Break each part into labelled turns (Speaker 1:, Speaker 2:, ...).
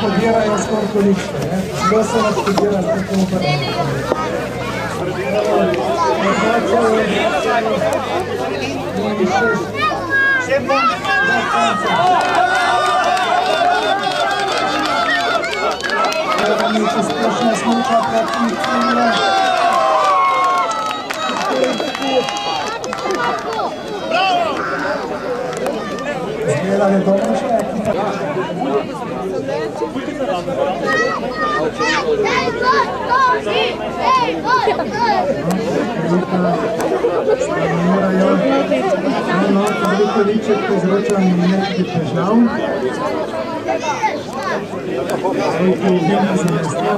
Speaker 1: Pobirajo skoraj količke, zelo se nas pobira za tako uporabno. Splošna smuča proti cilju. Zgleda je dobro še ekipa. Prvi količek povzroča nekaj težav. Svojki uvijena zanesla.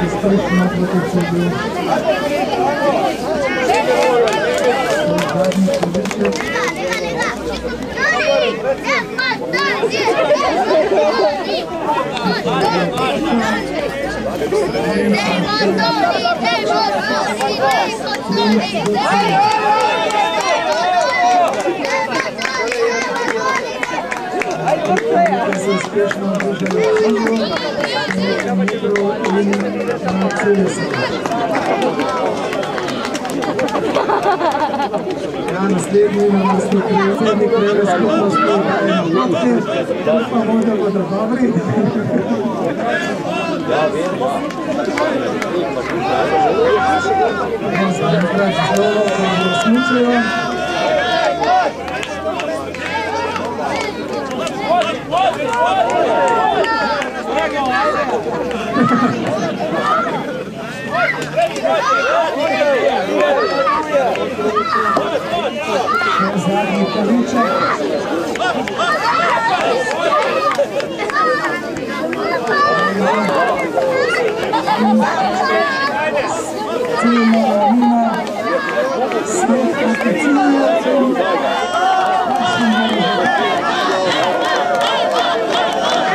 Speaker 1: Izprično proti cilju. Zadnji količek. Se uspešno održali cilju, nekaj metrov in na cilju se. Ja, naslednji na vrsti predsednik Reve skupnosti Ena Lopti. Upamo, da bodo dobri. Zaenkrat zelo smučijo. Zadnji količek. Ciljna ravnina, svet proti cilju.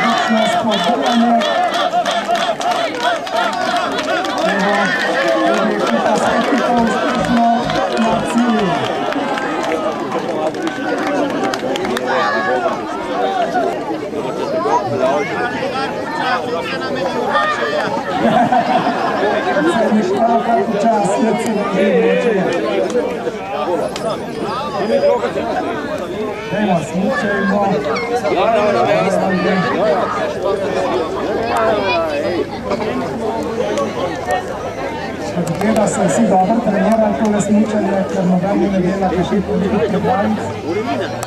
Speaker 1: Lično spodbujanje. Ekipa skeptika uspešno na cilju. Zadnji štraka počas, sled se dajmo, smučajmo. Gleda se vsi dobro trenirali tole smučanje, ker nobeni ne dela še toliko predvalic,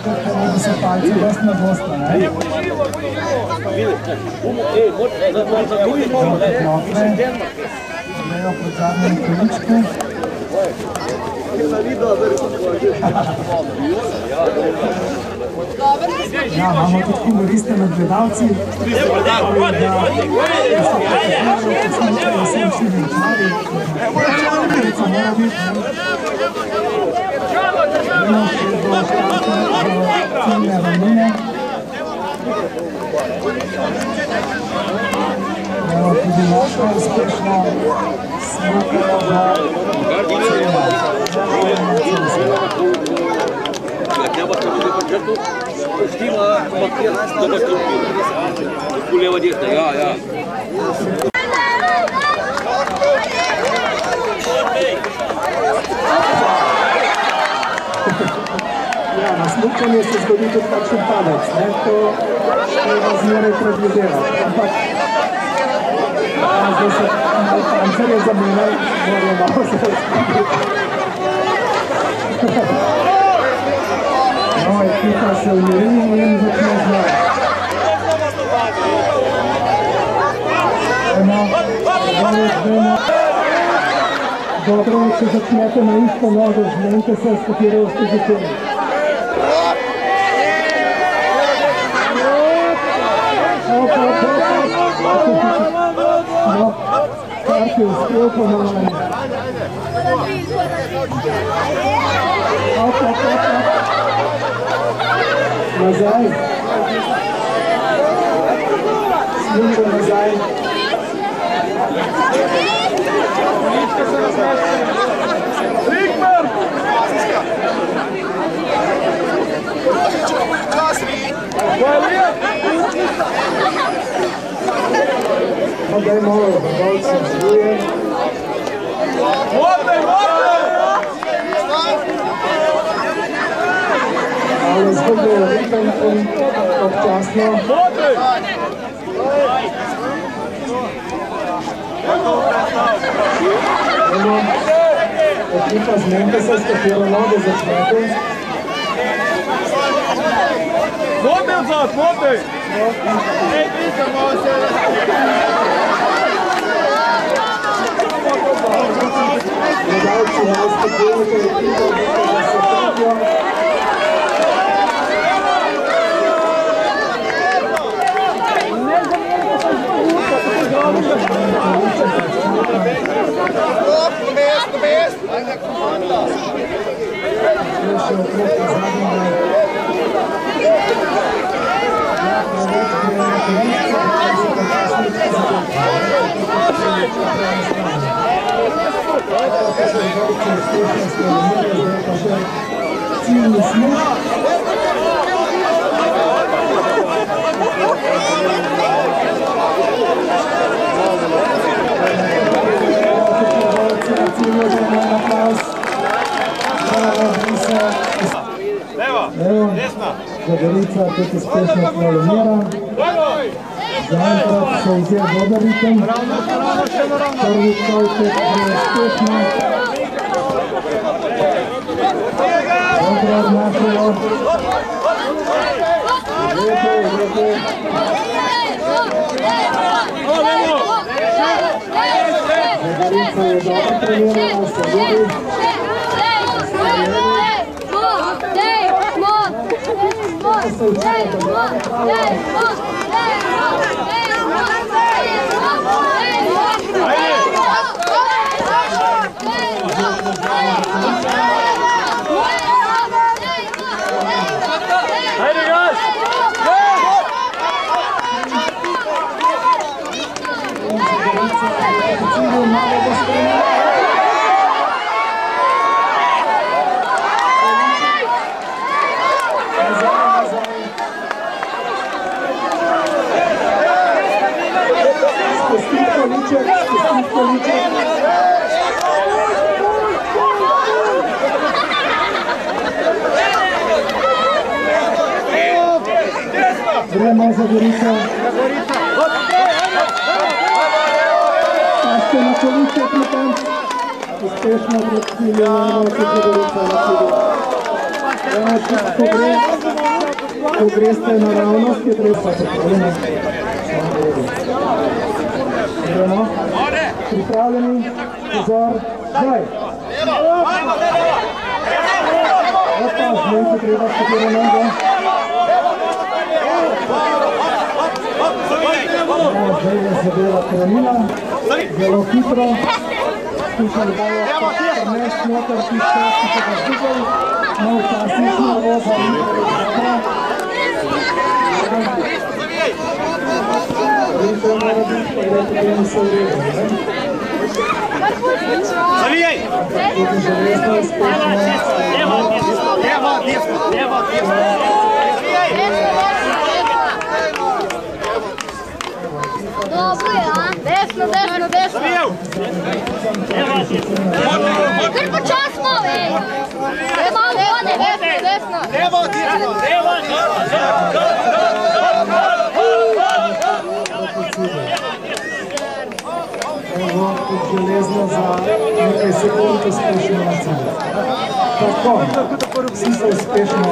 Speaker 1: ker mogo se palci dost na dosta, ne? Grejo pod zadnjem količku. Ja, imamo tudi humoriste med gledalci. Tudi naša uspešna smukajo na smučanju se zgodi tudi kakšen padec, to razmeraj predvidevati. Ampak zdaj se pancerje zamenjaj, morajo malo se razprediti. No, ekipa se umiri in začne znati. Dobro, če začnete na isto nogo, zmenite se, s katero ste začeli. No, kar ti uspel pomagati. Nazaj. Slučaj nazaj. Daj malo, vrbalce vzbuje. Ali zgubljajo ritem občasno. Ekipa, zmenite se, s katero nogo začnete.
Speaker 2: Vodaj odzad, vodaj!
Speaker 1: Gledalci, malo stopujete ekipo, da se trpijo. Gledalica tudi uspešno prolomira. Zaenkrat se vzeli dober ritem. Prvi kolček je uspešno. Dobro odnašajo. Lepo, lepo. Gledalica je dobro trenirala, se vidi. Gremo za Gorico. Pašte na kolice, pitam. Uspešno pred ciljem, kot je Gorica na cilju. Ko greste naravnost, je treba popravljeno. Gremo. Pripravljeni, pozor, zdaj. Opa, zmenite treba s katero nogo. Zdaj je zadeva krenila, zelo hitro. Skušali bojo prnest noter, tisto, ki se ga zgubil. No, včasih smo roza in tako. Rito mora biti, pa gre potem se uredi.
Speaker 2: Zavijaj!
Speaker 1: Tudi železno uspešno.
Speaker 2: Levo, desno!
Speaker 3: Dobro je, a? Desno! Kar počasno, ej! Malo vode, desno!
Speaker 2: Levo!
Speaker 1: Evo, tudi železno za nekaj sekund uspešno na cilj. Tako, vsi so uspešno.